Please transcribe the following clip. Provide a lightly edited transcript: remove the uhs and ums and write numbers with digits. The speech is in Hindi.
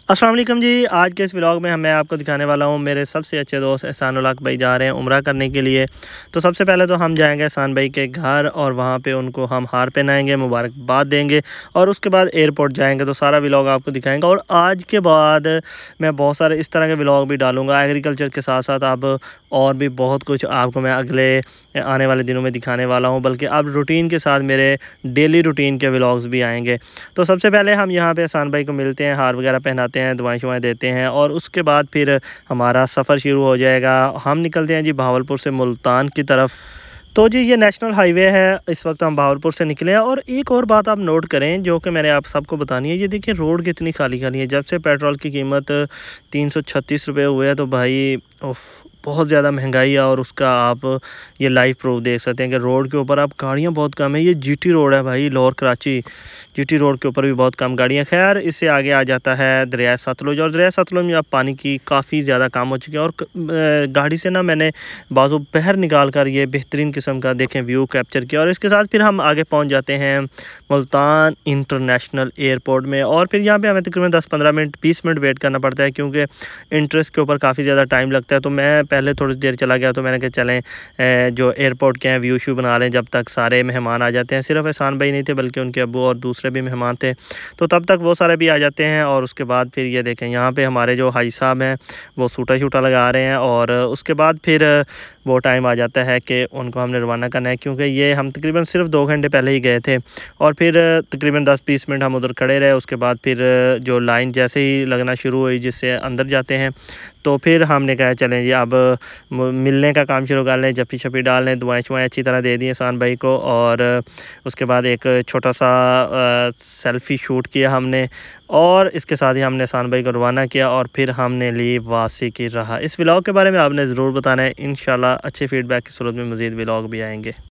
अस्सलाम वालेकुम जी। आज के इस व्लॉग में मैं आपको दिखाने वाला हूँ मेरे सबसे अच्छे दोस्त एहसान उल हक भाई जा रहे हैं उम्रा करने के लिए। तो सबसे पहले तो हम जाएंगे एहसान भाई के घर और वहाँ पे उनको हम हार पहनाएंगे, मुबारकबाद देंगे और उसके बाद एयरपोर्ट जाएंगे। तो सारा व्लॉग आपको दिखाएंगे और आज के बाद मैं बहुत सारे इस तरह के व्लॉग भी डालूँगा एग्रीकल्चर के साथ साथ। अब और भी बहुत कुछ आपको मैं अगले आने वाले दिनों में दिखाने वाला हूँ, बल्कि अब रूटीन के साथ मेरे डेली रूटीन के व्लॉग्स भी आएंगे। तो सबसे पहले हम यहाँ पे एहसान भाई को मिलते हैं, हार वगैरह पहनाते हैं, दुआएं शुआएं देते हैं और उसके बाद फिर हमारा सफ़र शुरू हो जाएगा। हम निकलते हैं जी भावलपुर से मुल्तान की तरफ। तो जी ये नेशनल हाईवे है, इस वक्त हम भावलपुर से निकले हैं। और एक और बात आप नोट करें जो कि मैंने आप सबको बतानी है, ये देखिए रोड कितनी खाली खाली है। जब से पेट्रोल की कीमत 336 रुपये हुए है तो भाई बहुत ज़्यादा महंगाई है। और उसका आप ये लाइव प्रूफ देख सकते हैं कि रोड के ऊपर अब गाड़ियाँ बहुत कम है। ये जीटी रोड है भाई, लाहौर कराची जीटी रोड के ऊपर भी बहुत कम गाड़ियाँ। खैर इससे आगे आ जाता है दरिया सतलुज, और दरिया सतलुज में अब पानी की काफ़ी ज़्यादा कम हो चुकी है। और गाड़ी से ना मैंने बाजू बहर निकाल कर ये बेहतरीन किस्म का देखें व्यू कैप्चर किया। और इसके साथ फिर हम आगे पहुँच जाते हैं मुल्तान इंटरनेशनल एयरपोर्ट में। और फिर यहाँ पे हमें तकरीबन 10-15 मिनट 20 मिनट वेट करना पड़ता है, क्योंकि इंटरेस्ट के ऊपर काफ़ी ज़्यादा टाइम लगता है। तो मैं पहले थोड़ी देर चला गया, तो मैंने कहा चलें जो एयरपोर्ट के हैं व्यू शू बना लें जब तक सारे मेहमान आ जाते हैं। सिर्फ एहसान भाई नहीं थे बल्कि उनके अब्बू और दूसरे भी मेहमान थे, तो तब तक वो सारे भी आ जाते हैं। और उसके बाद फिर ये देखें यहाँ पे हमारे जो हाजी साहब हैं वो सूटा शूटा लगा रहे हैं। और उसके बाद फिर वो टाइम आ जाता है कि उनको हमने रवाना करना है, क्योंकि ये हम तकरीबन सिर्फ 2 घंटे पहले ही गए थे। और फिर तकरीबन 10-20 मिनट हम उधर खड़े रहे। उसके बाद फिर जो लाइन जैसे ही लगना शुरू हुई जिससे अंदर जाते हैं, तो फिर हमने कहा चलें जी अब मिलने का काम शुरू कर लें, जप्पी शप्पी डाल लें, दुआएं शुआएं अच्छी तरह दे दी एहसान भाई को। और उसके बाद एक छोटा सा सेल्फ़ी शूट किया हमने, और इसके साथ ही हमने एहसान भाई को रवाना किया और फिर हमने ली वापसी की राह। इस व्लॉग के बारे में आपने ज़रूर बताना है, इंशाल्लाह अच्छे फीडबैक की सूरत में मज़ीद व्लॉग भी आएंगे।